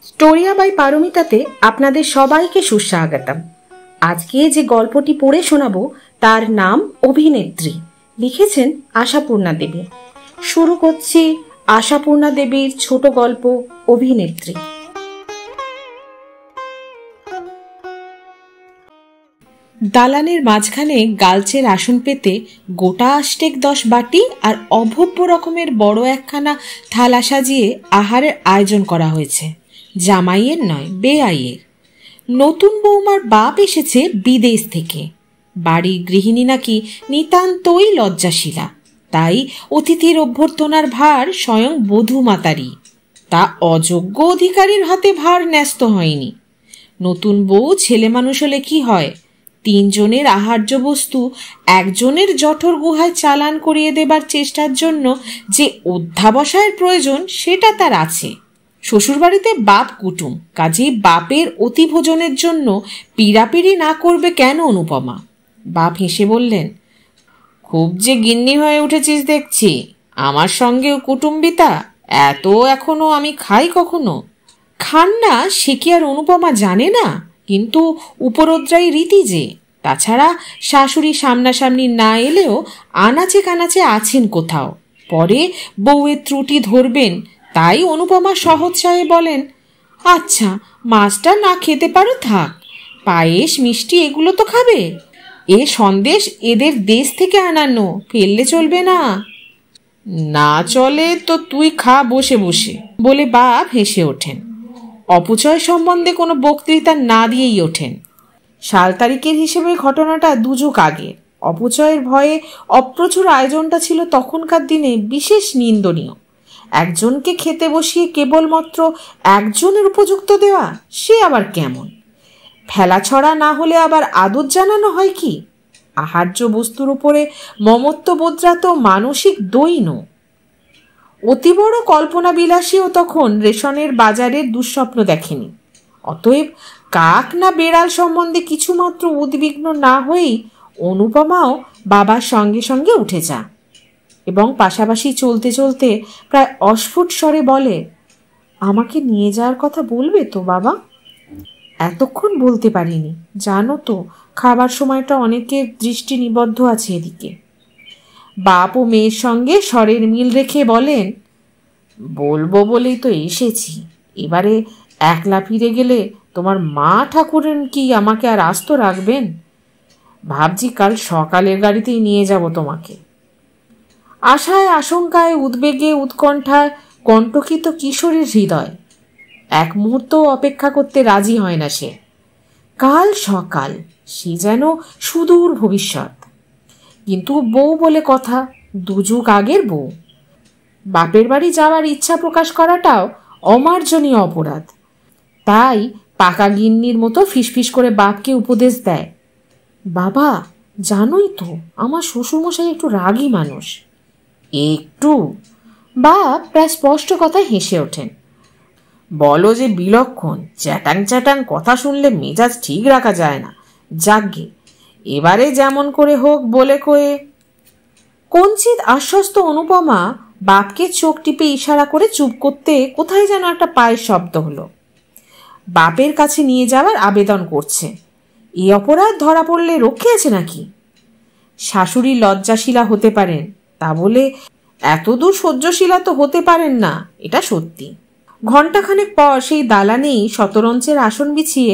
স্টোরিয়া by পারমিতাতে আপনাদের সবাইকে সুস্বাগতম। আজকে যে গল্পটি পড়ে শোনাবো তার নাম অভিনেত্রী। লিখেছেন আশাপূর্ণা দেবী। শুরু করছি আশাপূর্ণা দেবীর ছোট গল্প অভিনেত্রী। দালানের মাঝখানে গালচের আসন পেতে গোটা 8-10 বাটি আর অভব্য রকমের বড় একখানা থালা সাজিয়ে আহারের আয়োজন করা হয়েছে। জামাইয়ের নয়, বেআইয়ের। নতুন বৌমার বাপ এসেছে বিদেশ থেকে। বাড়ির গৃহিণী নাকি নিতান্তই লজ্জাশীলা, তাই অতিথির অভ্যর্থনার ভার স্বয়ং বধূমাতারই। তা অযোগ্য অধিকারীর হাতে ভার ন্যস্ত হয়নি। নতুন বউ ছেলে মানুষ হলে কি হয়, 3 জনের আহার্য বস্তু একজনের জঠর গুহায় চালান করিয়ে দেবার চেষ্টার জন্য যে অধ্যাবসায়ের প্রয়োজন সেটা তার আছে। শ্বশুরবাড়িতে বাপ কুটুম, কাজেই বাপের অতি ভোজনের জন্য পিড়াপিড়ি না করবে কেন অনুপমা? বাপ হেসে বললেন, খুব যে গিন্নি হয়ে উঠেছিস দেখছি। আমার সঙ্গেও কুটুম্বিতা? এত এখনো আমি খাই কখনো? খান না সে কি আর অনুপমা জানে না? কিন্তু উপরোদ্রাই রীতি যে। তাছাড়া শাশুড়ি সামনাসামনি না এলেও আনাচে কানাচে আছেন কোথাও। পরে বউয়ের ত্রুটি ধরবেন, তাই অনুপমা সহজসায়ে বলেন, আচ্ছা মাছটা না খেতে পারো থাক, পায়েস মিষ্টি এগুলো তো খাবে। এ সন্দেশ এদের দেশ থেকে আনানো, ফেললে চলবে না। না চলে তো তুই খা বসে বসে, বলে বাপ হেসে ওঠেন। অপচয় সম্বন্ধে কোনো বক্তৃতা না দিয়েই ওঠেন। সাল তারিখের হিসেবে ঘটনাটা 2 যুগ আগে। অপচয়ের ভয়ে অপ্রচুর আয়োজনটা ছিল তখনকার দিনে বিশেষ নিন্দনীয়। একজনকে খেতে বসিয়ে কেবলমাত্র একজনের উপযুক্ত দেওয়া, সে আবার কেমন? ফেলা ছড়া না হলে আবার আদর জানানো হয় কি? আহার্য বস্তুর উপরে মমত্ব বোধরা তো মানসিক দৈন্য। অতি বড় কল্পনা বিলাসীও তখন রেশনের বাজারের দুঃস্বপ্ন দেখেনি। অতএব কাক না বেড়াল সম্বন্ধে কিছুমাত্র উদ্বিগ্ন না হয়েই অনুপমাও বাবার সঙ্গে সঙ্গে উঠে যা এবং পাশাপাশি চলতে চলতে প্রায় অস্ফুট স্বরে বলে, আমাকে নিয়ে যাওয়ার কথা বলবে তো বাবা? এতক্ষণ বলতে পারিনি, জানো তো খাবার সময়টা অনেকের দৃষ্টি নিবদ্ধ আছে এদিকে। বাপ ও মেয়ের সঙ্গে স্বরের মিল রেখে বলেন, বলবো বলেই তো এসেছি। এবারে একলা ফিরে গেলে তোমার মা ঠাকুরেন কি আমাকে আর আস্ত রাখবেন? ভাবছি কাল সকালের গাড়িতেই নিয়ে যাব তোমাকে। আশায় আশঙ্কায় উদ্বেগে উৎকণ্ঠায় কণ্টকিত কিশোরীর হৃদয়। এক মুহূর্ত অপেক্ষা করতে রাজি হয় না সে। কাল সকাল, সে যেন সুদূর ভবিষ্যৎ। কিন্তু বউ বলে কথা, 2 যুগ আগের বউ। বাপের বাড়ি যাওয়ার ইচ্ছা প্রকাশ করাটাও অমার্জনীয় অপরাধ। তাই পাকা গিন্নির মতো ফিসফিস করে বাপকে উপদেশ দেয়, বাবা জানোই তো আমার শ্বশুরমশাই একটু রাগী মানুষ। একটু? বাপ প্রায় স্পষ্ট কথায় হেসে ওঠেন। বলো যে বিলক্ষণ, চ্যাটাং চ্যাটাং কথা শুনলে মেজাজ ঠিক রাখা যায় না। যাগ্গে এবারে যেমন করে হোক বলে কয়ে। কঞ্চিত আশ্বস্ত অনুপমা বাপকে চোখ টিপে ইশারা করে চুপ করতে কোথায় যেন একটা পায়ের শব্দ হলো। বাপের কাছে নিয়ে যাওয়ার আবেদন করছে। এই অপরাধ ধরা পড়লে রক্ষে আছে নাকি? শাশুড়ি লজ্জাশীলা হতে পারেন, তা বলে এতদূর সহ্যশীলা তো হতে পারেন না, এটা সত্যি। ঘণ্টাখানেক পর সেই দালানেই শতরঞ্চের আসন বিছিয়ে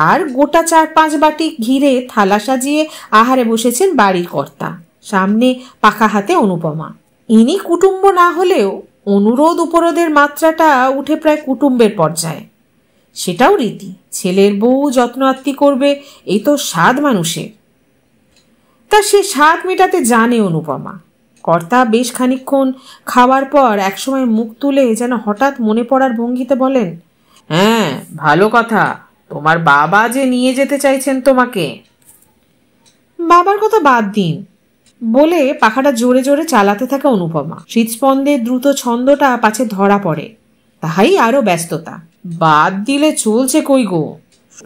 আর গোটা 4-5 বাটি ঘিরে থালা সাজিয়ে আহারে বসেছেন বাড়ির কর্তা। সামনে পাখা হাতে অনুপমা। ইনি কুটুম্ব না হলেও অনুরোধ উপরোধের মাত্রাটা উঠে প্রায় কুটুম্বের পর্যায়ে। সেটাও রীতি। ছেলের বউ যত্ন আত্তি করবে, এই তো স্বাদ মানুষের। তা সে স্বাদ মেটাতে জানে অনুপমা। কর্তা বেশ খানিকক্ষণ খাওয়ার পর একসময় মুখ তুলে যেন হঠাৎ মনে পড়ার ভঙ্গিতে বলেন, হ্যাঁ ভালো কথা, তোমার বাবা যে নিয়ে যেতে চাইছেন তোমাকে। বাবার কথা বাদ দিন, বলে পাখাটা জোরে জোরে চালাতে থাকে অনুপমা। হৃৎস্পন্দের দ্রুত ছন্দটা পাছে ধরা পড়ে, তাহাই আরো ব্যস্ততা। বাদ দিলে চলছে কই গো?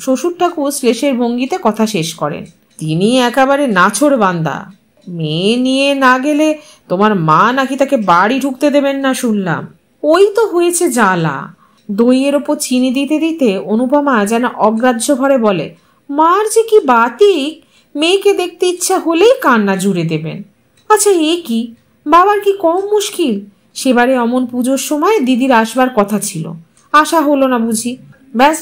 শ্বশুর ঠাকুর শ্লেষের ভঙ্গিতে কথা শেষ করেন। তিনি একেবারে নাছোড় বান্দা। মেয়ে নিয়ে না গেলে তোমার মা নাকি তাকে বাড়ি ঢুকতে দেবেন না শুনলাম। ওই তো হয়েছে জ্বালা। দইয়ের ওপর চিনি দিতে দিতে অনুপমা যেন অগ্রাহ্য ভরে বলে, মার যে কি বাতিক, মেয়েকে দেখতে ইচ্ছা হলেই কান্না জুড়ে দেবেন। আচ্ছা এ কি, বাবার কি কম মুশকিল? সেবারে অমন পুজোর সময় দিদির আসবার কথা ছিল, আসা হলো না বুঝি, ব্যাস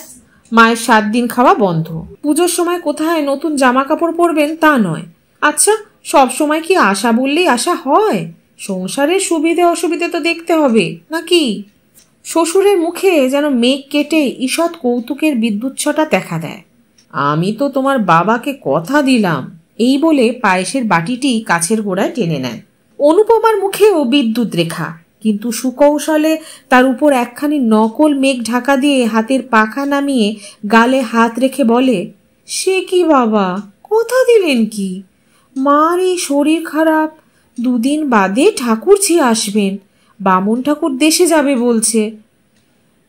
মায়ের 7 দিন খাওয়া বন্ধ। পুজোর সময় কোথায় নতুন জামা কাপড় পরবেন তা নয়। আচ্ছা সব সময় কি আশা বললেই আশা হয়? সংসারের সুবিধে অসুবিধে তো দেখতে হবে নাকি? শ্বশুরের মুখে যেন মেঘ কেটে ঈষৎ কৌতুকের বিদ্যুৎছটা দেখা দেয়। আমি তো তোমার বাবাকে কথা দিলাম, এই বলে পায়েসের বাটিটি কাছের গোড়ায় টেনে নেন। অনুপমার মুখেও বিদ্যুৎ রেখা, কিন্তু সুকৌশলে তার উপর একখানি নকল মেঘ ঢাকা দিয়ে হাতের পাখা নামিয়ে গালে হাত রেখে বলে, সে কি বাবা, কথা দিলেন কি? মার এই শরীর খারাপ, 2 দিন বাদে ঠাকুরঝি আসবেন, বামুন ঠাকুর দেশে যাবে বলছে।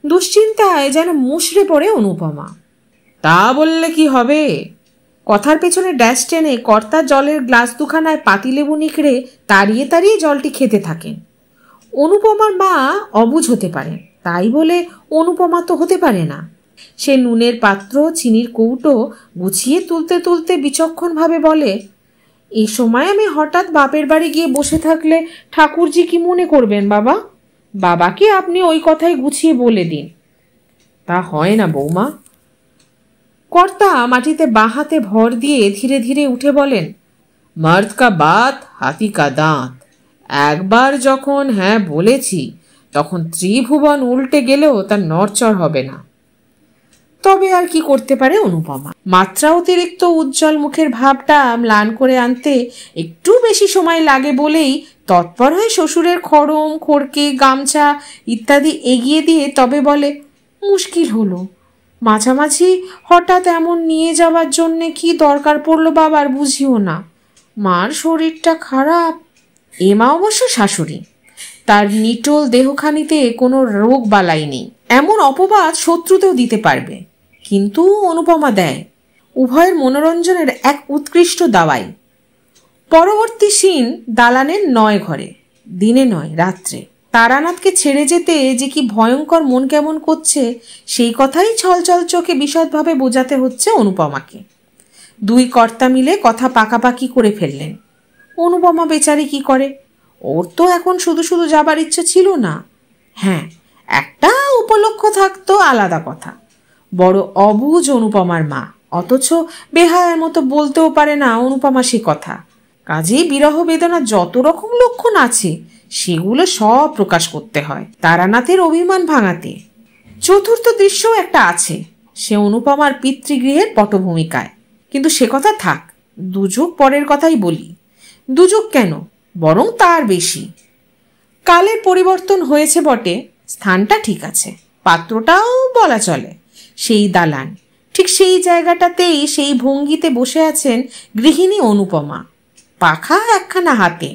দুশ্চিন্তায় যেন মুষড়ে পড়ে অনুপমা। তা বললে কি হবে? কথার পেছনে ড্যাশ টেনে কর্তার জলের গ্লাস দুখানায় পাতিলেবু নিকড়ে তাড়িয়ে তাড়িয়ে জলটি খেতে থাকেন। অনুপমার মা অবুঝ হতে পারেন, তাই বলে অনুপমা তো হতে পারে না। সে নুনের পাত্র চিনির কৌটো গুছিয়ে তুলতে তুলতে বিচক্ষণভাবে বলে, এ সময় আমি হঠাৎ বাপের বাড়ি গিয়ে বসে থাকলে ঠাকুরজি কি মনে করবেন বাবা? বাবাকে আপনি ওই কথাই গুছিয়ে বলে দিন। তা হয় না বৌমা। কর্তা মাটিতে বাঁ হাতে ভর দিয়ে ধীরে ধীরে উঠে বলেন, মর্দ কা বাত হাতি কা দাঁত। একবার যখন হ্যাঁ বলেছি, তখন ত্রিভুবন উল্টে গেলেও তার নড়চড় হবে না। তবে আর কি করতে পারে অনুপমা? মাত্রা অতিরিক্ত উজ্জ্বল মুখের ভাবটা ম্লান করে আনতে একটু বেশি সময় লাগে বলেই তৎপর হয়ে শ্বশুরের খড়ম খড়কে গামছা ইত্যাদি এগিয়ে দিয়ে তবে বলে, মুশকিল হলো, মাঝামাঝি হঠাৎ এমন নিয়ে যাওয়ার জন্যে কি দরকার পড়লো বাবার বুঝিও না। মার শরীরটা খারাপ। এমা অবশ্য শাশুড়ি, তার নিটোল দেহখানিতে কোনো রোগ বালাই নেই, এমন অপবাদ শত্রুতেও দিতে পারবে, কিন্তু অনুপমা দেয়। উভয়ের মনোরঞ্জনের এক উৎকৃষ্ট দাওয়াই। পরবর্তী সিন দালানের 9 ঘরে, দিনে নয় রাত্রে। তারানাথকে ছেড়ে যেতে যে কি ভয়ঙ্কর মন কেমন করছে, সেই কথাই ছলছল চোখে বিশদভাবে বোঝাতে হচ্ছে অনুপমাকে। 2 কর্তা মিলে কথা পাকাপাকি করে ফেললেন। অনুপমা বেচারি কি করে? ওর তো এখন শুধু শুধু যাবার ইচ্ছে ছিল না। হ্যাঁ, একটা উপলক্ষ থাকতো আলাদা কথা। বড় অবুঝ অনুপমার মা, অথচ বেহায়ার মতো বলতেও পারে না অনুপমা সে কথা। কাজেই বিরহ বেদনা যত রকম লক্ষণ আছে সেগুলো সব প্রকাশ করতে হয় তারানাথের অভিমান ভাঙাতে। চতুর্থ দৃশ্যও একটা আছে, সে অনুপমার পিতৃগৃহের পটভূমিকায়। কিন্তু সে কথা থাক, 2 যুগ পরের কথাই বলি। 2 যুগ কেন, বরং তার বেশি। কালের পরিবর্তন হয়েছে বটে, স্থানটা ঠিক আছে, পাত্রটাও বলা চলে। সেই দালান, ঠিক সেই জায়গাটাতেই সেই ভঙ্গিতে বসে আছেন গৃহিণী অনুপমা, পাখা একখানা হাতে।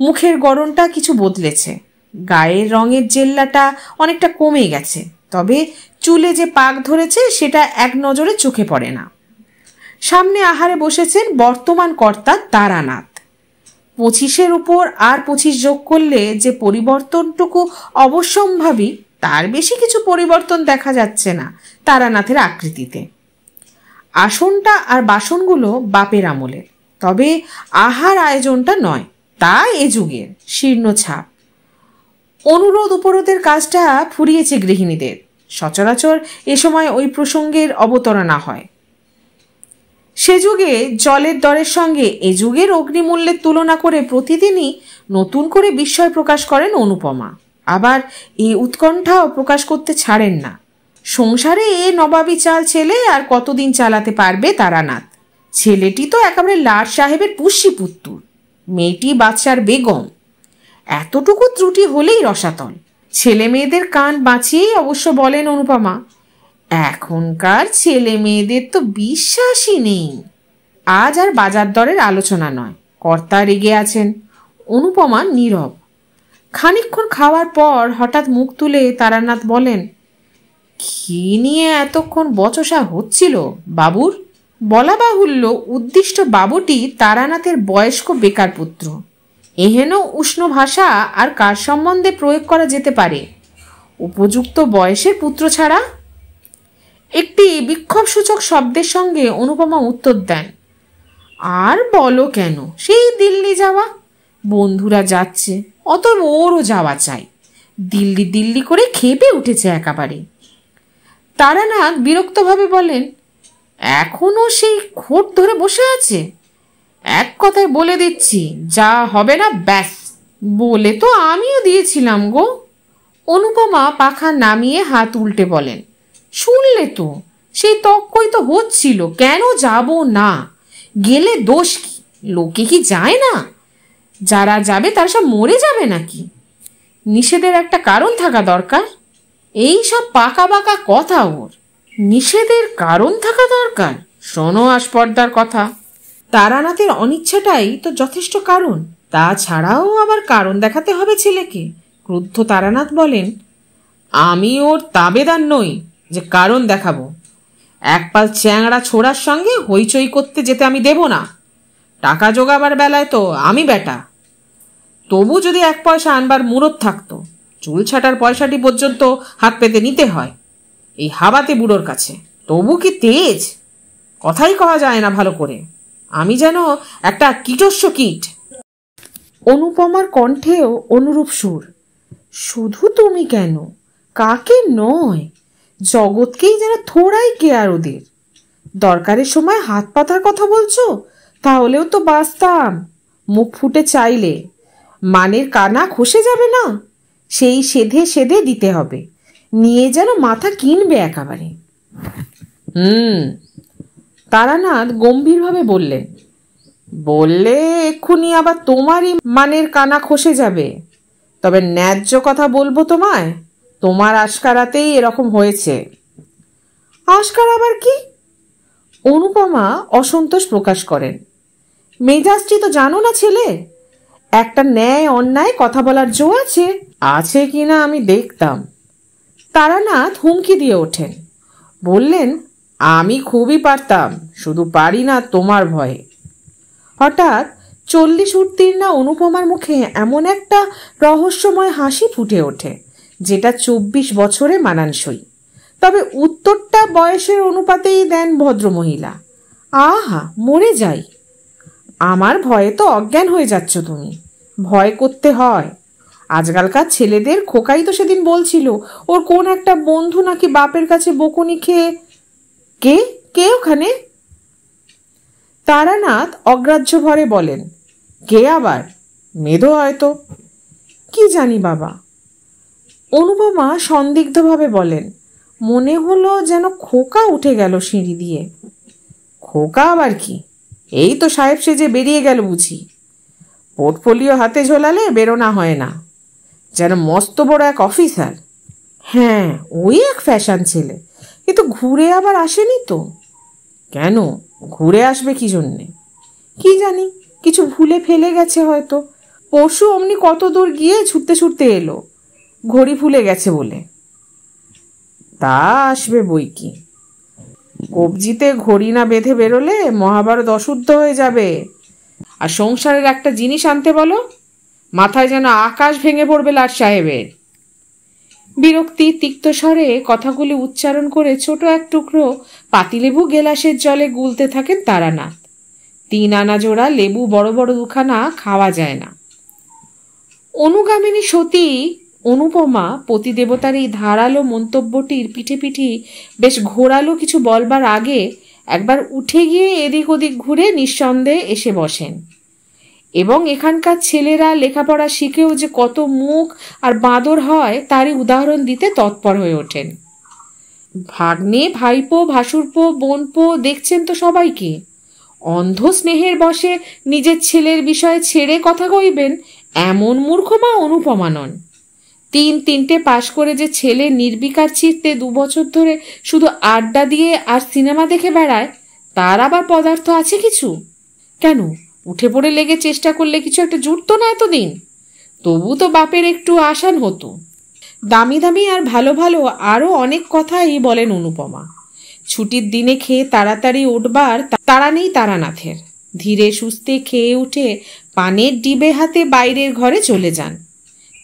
মুখের গড়নটা কিছু বদলেছে, গায়ের রঙের জেল্লাটা অনেকটা কমে গেছে, তবে চুলে যে পাক ধরেছে সেটা এক নজরে চোখে পড়ে না। সামনে আহারে বসেছেন বর্তমান কর্তা তারানাথ। 25-এর উপর আর 25 যোগ করলে যে পরিবর্তনটুকু অবশ্যম্ভাবী, তার বেশি কিছু পরিবর্তন দেখা যাচ্ছে না তারানাথের আকৃতিতে। আসনটা আর বাসনগুলো বাপের আমলের, তবে আহার আয়োজনটা নয়, তা এ যুগের শীর্ণ ছাপ। অনুরোধ উপরোধের কাজটা ফুরিয়েছে গৃহিণীদের, সচরাচর এ সময় ওই প্রসঙ্গের অবতারণা হয়। সে যুগে জলের দরের সঙ্গে এ যুগের অগ্নিমূল্যের তুলনা করে প্রতিদিনই নতুন করে বিস্ময় প্রকাশ করেন অনুপমা। আবার এই উৎকণ্ঠাও প্রকাশ করতে ছাড়েন না, সংসারে এ নবাবী চাল ছেলে আর কতদিন চালাতে পারবে তারানাথ। ছেলেটি তো একেবারে লাট সাহেবের পুষ্যি পুত্তুর, মেয়েটি বাদশার বেগম। এতটুকু ত্রুটি হলেই রসাতল। ছেলে মেয়েদের কান বাঁচিয়েই অবশ্য বলেন অনুপমা, এখনকার ছেলে মেয়েদের তো বিশ্বাসই নেই। আজ আর বাজার দরের আলোচনা নয়, কর্তা রেগে আছেন। অনুপমা নীরব। খানিকক্ষণ খাওয়ার পর হঠাৎ মুখ তুলে তারানাথ বলেন, কি নিয়ে এতক্ষণ বচসা হচ্ছিল বাবুর? বলা বাহুল্য, উদ্দিষ্ট বাবুটি তারানাথের বয়স্ক বেকার পুত্র। এহেন উষ্ণ ভাষা আর কার সম্বন্ধে প্রয়োগ করা যেতে পারে? উপযুক্ত বয়সের পুত্র ছাড়া। একটি বিক্ষোভসূচক শব্দের সঙ্গে অনুপমা উত্তর দেন, আর বলো কেন, সেই দিল্লি যাওয়া, বন্ধুরা যাচ্ছে, অত ওরও যাওয়া চাই। দিল্লি দিল্লি করে খেপে উঠেছে একেবারে। তারানাথ বিরক্তভাবে বলেন, এখনো সেই খোট ধরে বসে আছে? এক কথায় বলে দিচ্ছি, যা হবে না ব্যাস। বলে তো আমিও দিয়েছিলাম গো। অনুপমা পাখা নামিয়ে হাত উল্টে বলেন, শুনলে তো, সেই তক্কই তো হচ্ছিল, কেন যাব না? গেলে দোষ কি? লোকে কি যায় না? যারা যাবে তারা সব মরে যাবে নাকি? নিষেধের একটা কারণ থাকা দরকার। এই সব পাকা বাঁকা কথা ওর। নিষেধের কারণ থাকা দরকার? শোনো আস্পর্দার কথা, তারানাথের অনিচ্ছাটাই তো যথেষ্ট কারণ। তাছাড়াও আবার কারণ দেখাতে হবে ছেলেকে। ক্রুদ্ধ তারানাথ বলেন, আমি ওর তাবেদার নই যে কারণ দেখাবো। একপাল চ্যাংড়া ছোড়ার সঙ্গে হইচই করতে যেতে আমি দেব না। টাকা জোগাবার বেলায় তো আমি বেটা। তবু যদি 1 পয়সা আনবার মুরত থাকতো, চুল ছাটার পয়সাটি পর্যন্ত হাত পেতে নিতে হয় এই হাবাতে বুড়োর কাছে। তবু কি তেজ, কথাই কওয়া যায় না ভালো করে। আমি যেন একটা কীটস্য কীট। অনুপমার কণ্ঠেও অনুরূপ সুর। শুধু তুমি কেন, কাকে নয়, জগৎকেই যেন থোড়াই কেয়ার ওদের। দরকারের সময় হাত পাতার কথা বলছো, তাহলেও তো বাঁচতাম। মুখ ফুটে চাইলে মানের কানা খসে যাবে না, সেই সেধে সেধে দিতে হবে, নিয়ে যেন মাথা কিনবে একেবারে। তারানাথ গম্ভীরভাবে বললেন, বললে এক্ষুনি আবার তোমারই মানের কানা খসে যাবে। তবে ন্যায্য কথা বলবো তোমায়, তোমার আশকারাতেই এরকম হয়েছে। আশকার আবার কি? অনুপমা অসন্তোষ প্রকাশ করেন। মেজাজটি তো জানো না ছেলে, একটা ন্যায় অন্যায় কথা বলার জো আছে? আছে কিনা আমি দেখতাম। তারানাথ হুমকি দিয়ে ওঠেন, বললেন, আমি খুবই পারতাম, শুধু পারি না তোমার ভয়ে। হঠাৎ 40 উত্তীর্ণা অনুপমার মুখে এমন একটা রহস্যময় হাসি ফুটে ওঠে, যেটা 24 বছরে মানানসই। তবে উত্তরটা বয়সের অনুপাতেই দেন ভদ্রমহিলা। আহা, মরে যাই। আমার ভয়ে তো অজ্ঞান হয়ে যাচ্ছ তুমি। ভয় করতে হয়। আজকালকার ছেলেদের খোকাই তো সেদিন বলছিল ওর কোন একটা বন্ধু নাকি বাপের কাছে বকুনি খেয়ে। কে কে ওখানে? তারানাথ অগ্রাহ্য ভরে বলেন, কে আবার? মেধো হয়তো। কি জানি বাবা। অনুপমা সন্দিগ্ধভাবে বলেন, মনে হলো যেন খোকা উঠে গেল সিঁড়ি দিয়ে। খোকা আবার কি? এই তো সাহেব সেজে বেরিয়ে গেল বুঝি। পোর্টফোলিও হাতে ঝোলালে বেরোনা হয় না, যেন মস্ত বড় এক অফিসার। হ্যাঁ, ওই এক ফ্যাশন ছেলে, কিন্তু ঘুরে আবার আসেনি তো। কেন ঘুরে আসবে কি জন্যে? কি জানি, কিছু ভুলে ফেলে গেছে হয়তো। পরশু অমনি কত দূর গিয়ে ছুটতে ছুটতে এলো, ঘড়ি ভুলে গেছে বলে। তা আসবে বই কি। কবজিতে ঘড়ি না বেঁধে বেরোলে মহাভারত অশুদ্ধ হয়ে যাবে। আর সংসারের একটা জিনিস আনতে বলো, মাথায় যেন আকাশ ভেঙে পড়বে লাট সাহেবের। বিরক্তি তিক্ত স্বরে কথাগুলি উচ্চারণ করে ছোট এক টুকরো পাতিলেবু গেলাসের জলে গুলতে থাকেন তারানাথ। 3 আনা জোড়া লেবু বড় বড় 2খানা খাওয়া যায় না। অনুগামিনী সতী অনুপমা পতিদেবতার এই ধারালো মন্তব্যটির পিঠে পিঠি বেশ ঘোরালো কিছু বলবার আগে একবার উঠে গিয়ে এদিক ওদিক ঘুরে নিঃসন্দেহে এসে বসেন এবং এখানকার ছেলেরা লেখাপড়া শিখেও যে কত মুখ আর বাঁদর হয় তারই উদাহরণ দিতে তৎপর হয়ে ওঠেন। ভাগ্নে, ভাইপো, ভাসুরপো, বোনপো দেখছেন তো সবাইকে। অন্ধ স্নেহের বশে নিজের ছেলের বিষয়ে ছেড়ে কথা কইবেন এমন মূর্খ মা অনুপমা নন। 3টে পাশ করে যে ছেলে নির্বিকার চিত্তে 2 বছর ধরে শুধু আড্ডা দিয়ে আর সিনেমা দেখে বেড়ায়, তার আবার পদার্থ আছে কিছু? কেন, উঠে পড়ে লেগে চেষ্টা করলে কিছু একটা জুটতো না এতদিন? তবু তো বাপের একটু আসান হতো। দামি দামি আর ভালো ভালো আরও অনেক কথাই বলেন অনুপমা। ছুটির দিনে খেয়ে তাড়াতাড়ি উঠবার তাড়া নেই তারানাথের। ধীরে সুস্থে খেয়ে উঠে পানের ডিবে হাতে বাইরের ঘরে চলে যান।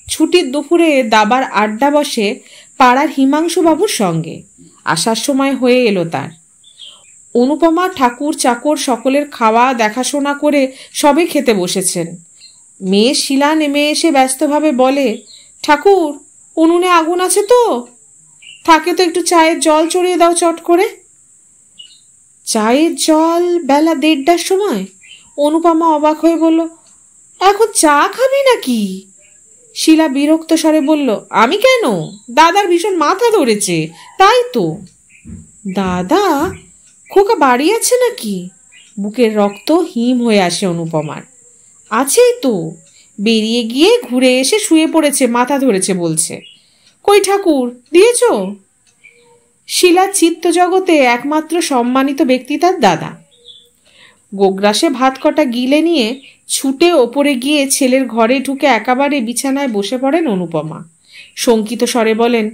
ছুটির দুপুরে দাবার আড্ডা বসে পাড়ার হিমাংশু বাবুর সঙ্গে। আসার সময় হয়ে এলো তার। অনুপমা ঠাকুর চাকর সকলের খাওয়া দেখাশোনা করে সবে খেতে বসেছেন। মেয়ে শিলা নেমে এসে ব্যস্তভাবে বলে, ঠাকুর, উনুনে আগুন আছে তো? থাকে তো একটু চায়ের জল চড়িয়ে দাও চট করে। চায়ের জল বেলা 1:30টার সময়? অনুপমা অবাক হয়ে বলল, এখন চা খাবি নাকি? শিলা বিরক্ত স্বরে বলল, আমি কেন? দাদার ভীষণ মাথা ধরেছে, তাই তো। দাদা? খোকা বাড়ি আছে নাকি? বুকের রক্ত হিম হয়ে আসে অনুপমার। আছেই তো, বেরিয়ে গিয়ে ঘুরে এসে শুয়ে পড়েছে, মাথা ধরেছে বলছে। কই ঠাকুর, দিয়েছ? শিলার চিত্ত জগতে একমাত্র সম্মানিত ব্যক্তি তার দাদা। গোগ্রাসে ভাত কটা গিলে নিয়ে ছুটে ওপরে গিয়ে ছেলের ঘরে ঢুকে একেবারে বিছানায় বসে পড়েন অনুপমা। শঙ্কিত স্বরে বলেন,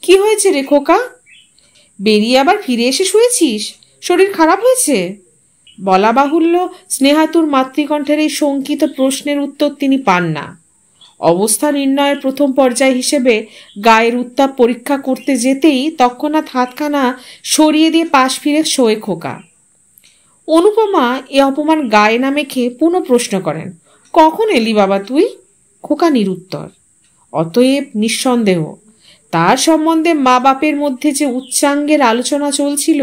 কি হয়েছে রে খোকা? বেরিয়ে আবার ফিরে এসে শুয়েছিস? শরীর খারাপ হয়েছে? বলা বাহুল্য, স্নেহাতুর মাতৃকণ্ঠের এই শঙ্কিত প্রশ্নের উত্তর তিনি পান না। অবস্থা নির্ণয়ের প্রথম পর্যায় হিসেবে গায়ের উত্তাপ পরীক্ষা করতে যেতেই তৎক্ষণাৎ হাতখানা সরিয়ে দিয়ে পাশ ফিরে শোয়ে খোকা। অনুপমা এ অপমান গায়ে না মেখে পুনঃ প্রশ্ন করেন, কখন এলি বাবা তুই? খোকা নিরুত্তর। অতএব নিঃসন্দেহ তার সম্বন্ধে মা বাপের মধ্যে যে উচ্চাঙ্গের আলোচনা চলছিল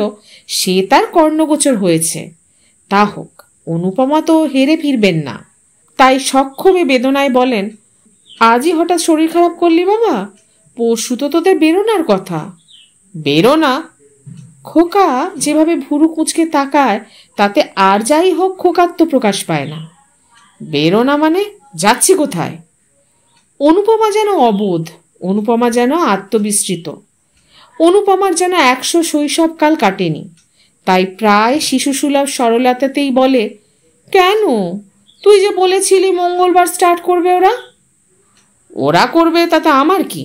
সে তার কর্ণগোচর হয়েছে। তা হোক, অনুপমা তো হেরে ফিরবেন না। তাই সক্ষমে বেদনায় বলেন, আজই হঠাৎ শরীর খারাপ করলি বাবা? পরশু তো তোদের বেরোনার কথা। বেরোনা? খোকা যেভাবে ভুরু কুঁচকে তাকায় তাতে আর যাই হোক খোকার তো প্রকাশ পায় না। বেরোনা মানে? যাচ্ছি কোথায়? অনুপমা যেন অবোধ, অনুপমা যেন আত্মবিস্মৃত, অনুপমার যেন 100 শৈশবকাল কাটেনি। তাই প্রায় শিশুসুলভ সরলতাতেই বলে, কেন? তুই যে বলেছিলি মঙ্গলবার স্টার্ট করবে ওরা। ওরা করবে তাতে আমার কি?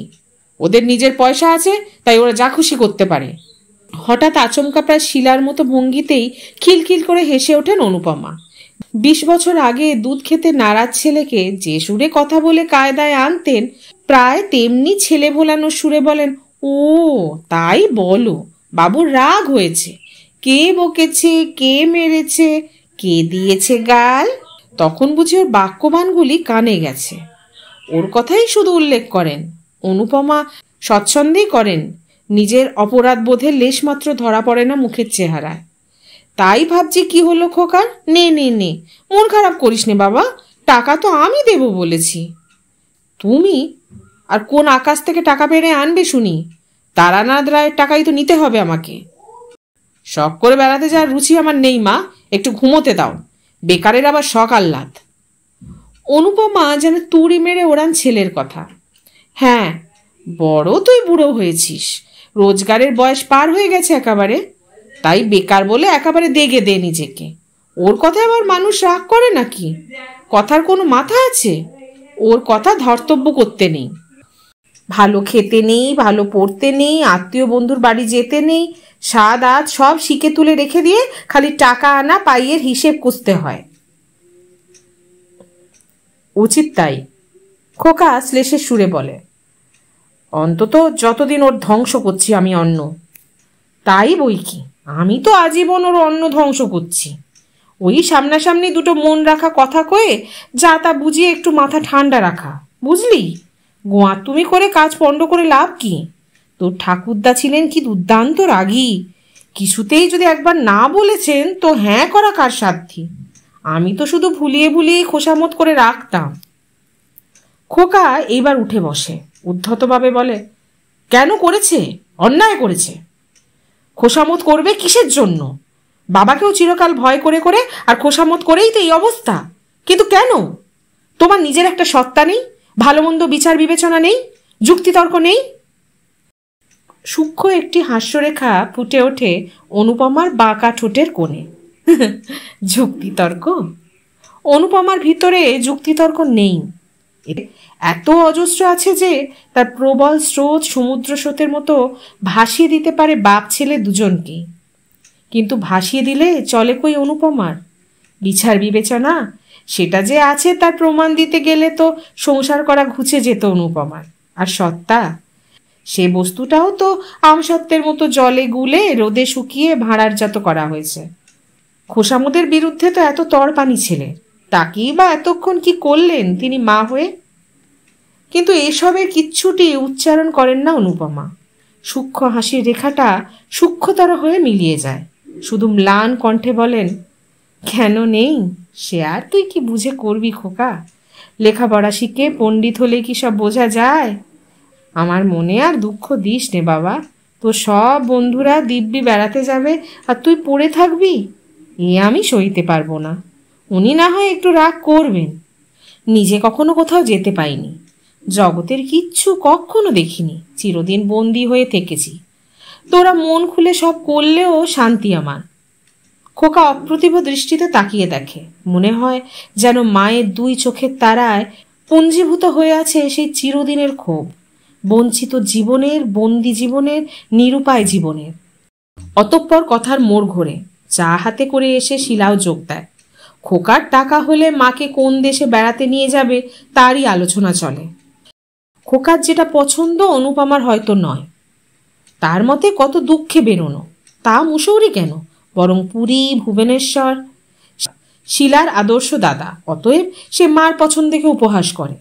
ওদের নিজের পয়সা আছে, তাই ওরা যা খুশি করতে পারে। হঠাৎ আচমকা প্রায় শিলার মতো ভঙ্গিতেই খিলখিল করে হেসে ওঠেন অনুপমা। 20 বছর আগে দুধ খেতে নারাজ ছেলেকে যে সুরে কথা বলে কায়দায় আনতেন, প্রায় তেমনি ছেলে ভোলানোর সুরে বলেন, ও তাই বলো, বাবুর রাগ হয়েছে? কে বকেছে, কে মেরেছে, কে দিয়েছে গাল? তখন বুঝি ওর বাক্যবানগুলি কানে গেছে। ওর কথাই শুধু উল্লেখ করেন। অনুপমা স্বচ্ছন্দেই করেন, নিজের অপরাধ বোধের লেশমাত্র ধরা পড়ে না মুখের চেহারায়। তাই ভাবছি কি হলো খোকার? নে নে নে, মন খারাপ করিস নে বাবা, টাকা তো আমি দেব বলেছি। তুমি? আর কোন আকাশ থেকে টাকা পেড়ে আনবে শুনি? তারানাথ রায়ের টাকাই তো নিতে হবে আমাকে। শখ করে বেড়াতে যাওয়ার রুচি আমার নেই মা, একটু ঘুমোতে দাও। বেকারের আবার শখ আহ্লাদ। অনুপমা যেন তুড়ি মেরে ওড়ান ছেলের কথা। হ্যাঁ, বড় তুই বুড়ো হয়েছিস, রোজগারের বয়স পার হয়ে গেছে একেবারে, তাই বেকার বলে একেবারে দেগে দে নিজেকে। ওর কথায় আবার মানুষ রাগ করে নাকি? কথার কোনো মাথা আছে? ওর কথা ধর্তব্য করতে নেই। ভালো খেতে নেই, ভালো পড়তে নেই, আত্মীয় বন্ধুর বাড়ি যেতে নেই, স্বাদ আজ সব শিকে তুলে রেখে দিয়ে খালি টাকা আনা পাইয়ের হিসেব কষতে হয়। উচিত তাই, খোকা শ্লেষের সুরে বলে। অন্তত যতদিন ওর ধ্বংস করছি আমি অন্ন। তাই বই কি, আমি তো আজীবন ওর অন্ন ধ্বংস করছি। ওই সামনাসামনি দুটো মন রাখা কথা কয়ে যা তা বুঝিয়ে একটু মাথা ঠান্ডা রাখা, বুঝলি? গোয়া তুমি করে কাজ পণ্ড করে লাভ কি? তোর ঠাকুরদা ছিলেন কি দুর্দান্ত রাগী, কিছুতেই যদি একবার না বলেছেন তো হ্যাঁ করা কার সাধ্যি? আমি তো শুধু ভুলিয়ে ভুলিয়ে খোসামত করে রাখতাম। খোকা এইবার উঠে বসে, উদ্ধতভাবে বলে, কেন করেছে? অন্যায় করেছে। খোসামত করবে কিসের জন্য? বাবাকেও চিরকাল ভয় করে করে আর খোসামত করেই তো এই অবস্থা। কিন্তু কেন? তোমার নিজের একটা সত্তা নেই, ভালো মন্দ বিচার বিবেচনা নেই, যুক্তিতর্ক নেই? সূক্ষ্ম একটি হাস্যরেখা ফুটে ওঠে অনুপমার বাঁকা ঠোঁটের কোণে। যুক্তিতর্ক? অনুপমার ভিতরে যুক্তিতর্ক নেই। এত অজস্র আছে যে তার প্রবল স্রোত সমুদ্র স্রোতের মতো ভাসিয়ে দিতে পারে বাপ ছেলে দুজনকেই। কিন্তু ভাসিয়ে দিলে চলে কই অনুপমার? বিচার বিবেচনা সেটা যে আছে তার প্রমাণ দিতে গেলে তো সংসার করা ঘুচে যেত অনুপমার। আর সত্তা, সে বস্তুটাও তো আমসত্ত্বের মতো জলে গুলে রোদে শুকিয়ে ভাঁড়ারজাত করা হয়েছে। খোসামদের বিরুদ্ধে তো এত তরপানি ছেলে, তাকেই বা এতক্ষণ কি করলেন তিনি মা হয়ে? কিন্তু এসবের কিচ্ছুটি উচ্চারণ করেন না অনুপমা। সূক্ষ্ম হাসির রেখাটা সূক্ষ্মতর হয়ে মিলিয়ে যায়। শুধু ম্লান কণ্ঠে বলেন, কেন নেই? সে আর তুই কি বুঝে করবি খোকা? লেখাপড়া শিখে পণ্ডিত হলে কি সব বোঝা যায়? আমার মনে আর দুঃখ দিস নে বাবা। তোর সব বন্ধুরা দিব্যি বেড়াতে যাবে আর তুই পড়ে থাকবি, এ আমি সইতে পারবো না। উনি না হয় একটু রাগ করবেন, নিজে কখনো কোথাও যেতে পাইনি, জগতের কিচ্ছু কখনো দেখিনি, চিরদিন বন্দি হয়ে থেকেছি। তোরা মন খুলে সব করলেও শান্তি আমার। খোকা অপ্রতিভ দৃষ্টিতে তাকিয়ে দেখে, মনে হয় যেন মায়ের দুই চোখের তারায় পুঞ্জীভূত হয়ে আছে সেই চিরদিনের ক্ষোভ, বঞ্চিত জীবনের, বন্দি জীবনের, নিরুপায় জীবনের। অতঃপর কথার মোড় ঘোরে, চা হাতে করে এসে শিলাও যোগ দেয়। খোকার টাকা হলে মাকে কোন দেশে বেড়াতে নিয়ে যাবে তারই আলোচনা চলে। খোকার যেটা পছন্দ অনুপমার হয়তো নয়। তার মতে কত দুঃখে বেরোনো, তা মুসৌরি কেন, বরং পুরী, ভুবনেশ্বর। শিলার আদর্শ দাদা, অতএব সে মার পছন্দকে উপহাস করে।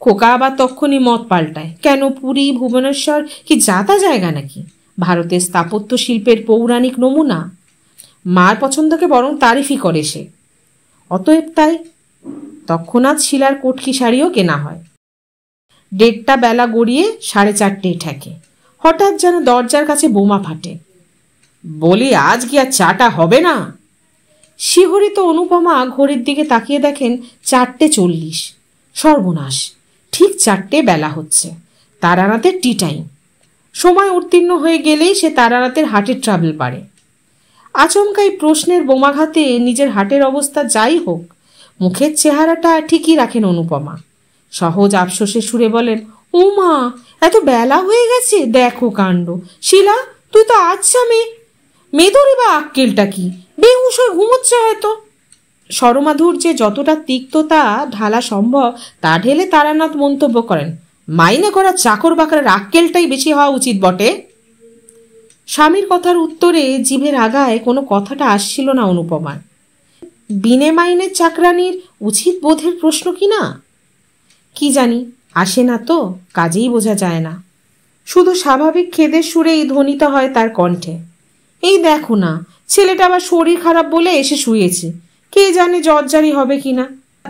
খোকা আবার তক্ষণই মত পাল্টায়, কেন পুরী, ভুবনেশ্বর কি যাতা জায়গা নাকি? ভারতের স্থাপত্য শিল্পের পৌরাণিক নমুনা। মার পছন্দকে বরং তারিফই করে সে। অতএব তাই তৎক্ষণাৎ শিলার কটকি শাড়িও কেনা হয়। 1:30 বেলা গড়িয়ে 4:30 ঠেকে। হঠাৎ যেন দরজার কাছে বোমা ফাটে। বলি, আজ কি আর চাটা হবে না? শিহরিত অনুপমা ঘড়ির দিকে তাকিয়ে দেখেন 4:40। সর্বনাশ, ঠিক 4টে বেলা হচ্ছে। তারানাথের টি টাইম। সময় উত্তীর্ণ হয়ে গেলেই সে তারানাথের হাটের ট্রাভেল পারে। আচমকাই প্রশ্নের বোমাঘাতে নিজের হাটের অবস্থা যাই হোক, মুখের চেহারাটা ঠিকই রাখেন অনুপমা। সহজ আফসোসের সুরে বলেন, ও মা, এত বেলা হয়ে গেছে, দেখো কাণ্ড। শিলা, তুই তো আচ্ছা মেয়েদেরই বা আক্কেলটা কি? বেহুশ হয়ে ঘুমোচ্ছে হয়তো। স্বরমাধুর্যে যতটা তিক্ততা ঢালা সম্ভব তা ঢেলে তারানাথ মন্তব্য করেন, মাইনে করা চাকর বাকরার আক্কেলটাই বেশি হওয়া উচিত বটে। স্বামীর কথার উত্তরে জিভের আগায় কোনো কথাটা আসছিল না অনুপমার। বিনে মাইনের চাকরানির উচিত বোধের প্রশ্ন কি না? কি জানি, আসে না তো, কাজেই বোঝা যায় না। শুধু স্বাভাবিক খেদের সুরেই ধ্বনিত হয় তার কণ্ঠে, এই দেখো না, ছেলেটা আবার শরীর খারাপ বলে এসে শুয়েছে, কে জানে জ্বরজারি হবে কিনা,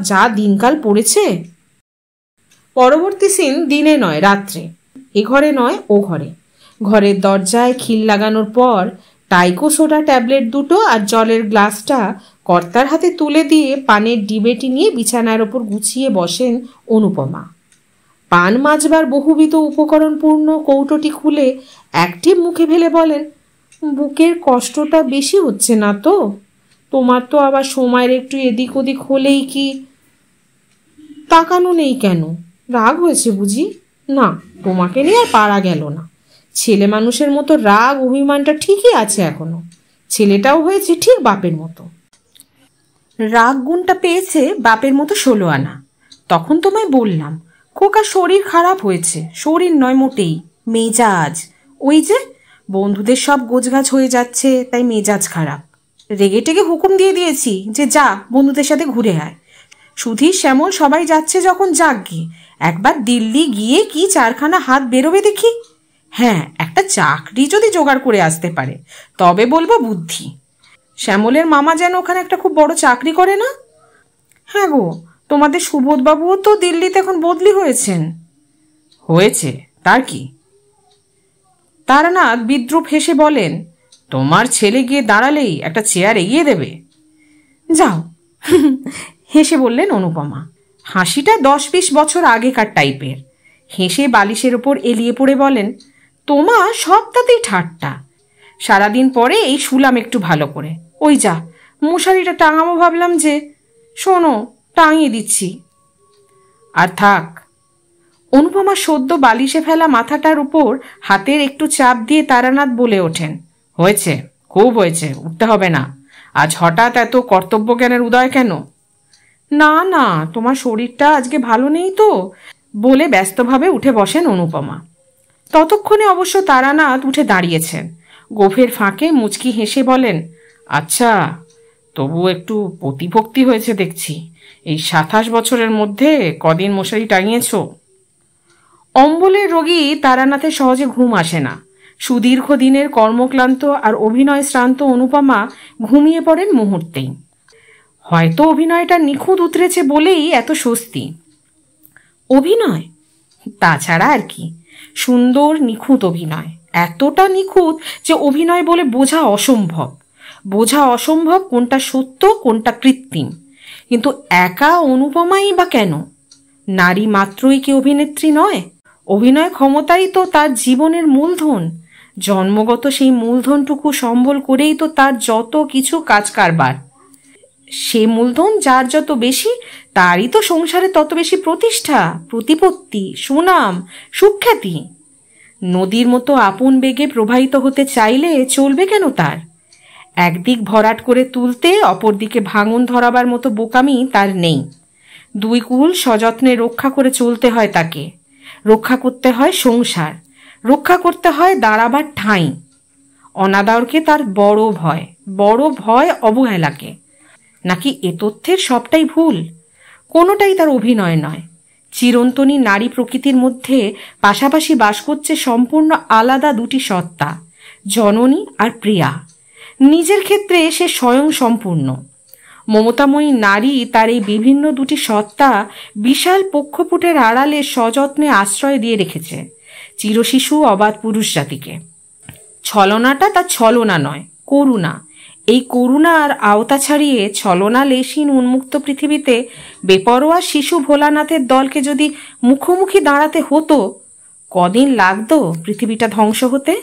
যা দিনকাল পড়েছে। পরবর্তী সিন দিনে নয়, রাত্রে। এ ঘরে নয়, ও ঘরে। ঘরের দরজায় খিল লাগানোর পর টাইকো সোডা ট্যাবলেট দুটো আর জলের গ্লাসটা কর্তার হাতে তুলে দিয়ে পানের ডিবেটি নিয়ে বিছানার ওপর গুছিয়ে বসেন অনুপমা। পান মাজবার বহুবিধ উপকরণপূর্ণ কৌটোটি খুলে একটিপ মুখে ফেলে বলেন, বুকের কষ্টটা বেশি হচ্ছে না তো? তোমার তো আবার সময়ের একটু এদিক ওদিক হলেই কি। তাকানো নেই কেন? রাগ হয়েছে বুঝি? না, তোমাকে নিয়ে আর পারা গেল না। ছেলে মানুষের মতো রাগ অভিমানটা ঠিকই আছে এখনো। ছেলেটাও হয়েছে ঠিক বাপের মতো। রাগ গুণটা পেয়েছে বাপের মতো 16 আনা। তখন তোমায় বললাম খোকা শরীর খারাপ হয়েছে, শরীর নয় মোটেই, মেজাজ। ওই যে বন্ধুদের সব গোছগাছ হয়ে যাচ্ছে, তাই মেজাজ খারাপ। রেগে টেগে হুকুম দিয়ে দিয়েছি যে যা, বন্ধুদের সাথে ঘুরে আয়। সুধীর, শ্যামল সবাই যাচ্ছে যখন যাক গিয়ে, একবার দিল্লি গিয়ে কি 4খানা হাত বেরোবে দেখি। হ্যাঁ, একটা চাকরি যদি জোগাড় করে আসতে পারে তবে বলবো বুদ্ধি। শ্যামলের মামা যেন ওখানে একটা খুব বড় চাকরি করে না? হ্যাঁ গো, তোমাদের সুবোধবাবুও তো দিল্লিতে এখন বদলি হয়েছেন। হয়েছে, তার কি? তারানাথ বিদ্রুপ হেসে বলেন, তোমার ছেলে গিয়ে দাঁড়ালেই একটা চেয়ার এগিয়ে দেবে। যাও, হেসে বললেন অনুপমা। হাসিটা 10-20 বছর আগেকার টাইপের। হেসে বালিশের ওপর এলিয়ে পড়ে বলেন, তোমার সবটাতেই ঠাট্টা। সারাদিন পরে এই শুলাম একটু ভালো করে। ওই যা, মশারিটা টাঙাবো ভাবলাম যে। শোনো, টাঙিয়ে দিচ্ছি। আর থাক। অনুপমা সদ্য বালিশে ফেলা মাথাটার উপর হাতের একটু চাপ দিয়ে তারানাথ বলে ওঠেন, হয়েছে, খুব হয়েছে, উঠতে হবে না। আজ হঠাৎ এত কর্তব্যজ্ঞানের উদয় কেন? না না, তোমার শরীরটা আজকে ভালো নেই তো, বলে ব্যস্তভাবে উঠে বসেন অনুপমা। ততক্ষণে অবশ্য তারানাথ উঠে দাঁড়িয়েছেন। গোফের ফাঁকে মুচকি হেসে বলেন, আচ্ছা, তবু একটু প্রতিভক্তি হয়েছে দেখছি। এই 27 বছরের মধ্যে কদিন মশারি টাঙিয়েছ? অম্বলের রোগী তারানাথের সহজে ঘুম আসে না। সুদীর্ঘ দিনের কর্মক্লান্ত আর অভিনয় শ্রান্ত অনুপমা ঘুমিয়ে পড়েন মুহূর্তেই। হয়তো অভিনয়টা নিখুঁত উতরেছে বলেই এত স্বস্তি। অভিনয়? তাছাড়া আর কি, সুন্দর নিখুঁত অভিনয়, এতটা নিখুঁত যে অভিনয় বলে বোঝা অসম্ভব। বোঝা অসম্ভব কোনটা সত্য কোনটা কৃত্রিম। কিন্তু একা অনুপমাই বা কেন? নারী মাত্রই কি অভিনেত্রী নয়? অভিনয় ক্ষমতাই তো তার জীবনের মূলধন। জন্মগত সেই মূলধনটুকু সম্বল করেই তো তার যত কিছু কাজ কারবার। সে মূলধন যার যত বেশি, তারই তো সংসারে তত বেশি প্রতিষ্ঠা, প্রতিপত্তি, সুনাম, সুখ্যাতি। নদীর মতো আপন বেগে প্রবাহিত হতে চাইলে চলবে কেন তার? একদিক ভরাট করে তুলতে অপরদিকে ভাঙন ধরাবার মতো বোকামি তার নেই। দুই কুল সযত্নে রক্ষা করে চলতে হয় তাকে। রক্ষা করতে হয় সংসার, রক্ষা করতে হয় দাঁড়াবার ঠাঁই। অনাদরকে তার বড় ভয় অবহেলাকে। নাকি এ তথ্যের সবটাই ভুল? কোনোটাই তার অভিনয় নয়। চিরন্তনী নারী প্রকৃতির মধ্যে পাশাপাশি বাস করছে সম্পূর্ণ আলাদা দুটি সত্তা, জননী আর প্রিয়া। নিজের ক্ষেত্রে সে স্বয়ং সম্পূর্ণ। মমতাময়ী নারী তার এই বিভিন্ন দুটি সত্তা বিশাল পক্ষপুটের আড়ালে সযত্নে আশ্রয় দিয়ে রেখেছে চিরশিশু অবাধ পুরুষ জাতিকে। ছলনাটা তার ছলনা নয়, করুণা। এই করুণা আর আওতা ছাড়িয়ে ছলনা লেশহীন উন্মুক্ত পৃথিবীতে বেপরোয়া শিশু ভোলানাথের দলকে যদি মুখোমুখি দাঁড়াতে হতো, কদিন লাগতো পৃথিবীটা ধ্বংস হতে?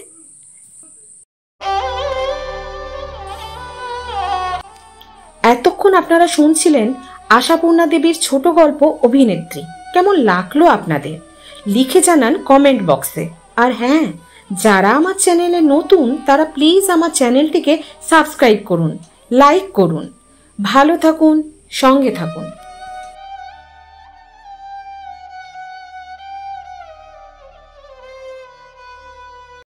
এতক্ষণ আপনারা শুনছিলেন আশাপূর্ণা দেবীর ছোট গল্প অভিনেত্রী। কেমন লাগলো আপনাদের? লিখে জানান কমেন্ট বক্সে। আর হ্যাঁ, যারা আমার চ্যানেলে নতুন তারা প্লিজ আমার চ্যানেলটিকে সাবস্ক্রাইব করুন, লাইক করুন। ভালো থাকুন, সঙ্গে থাকুন।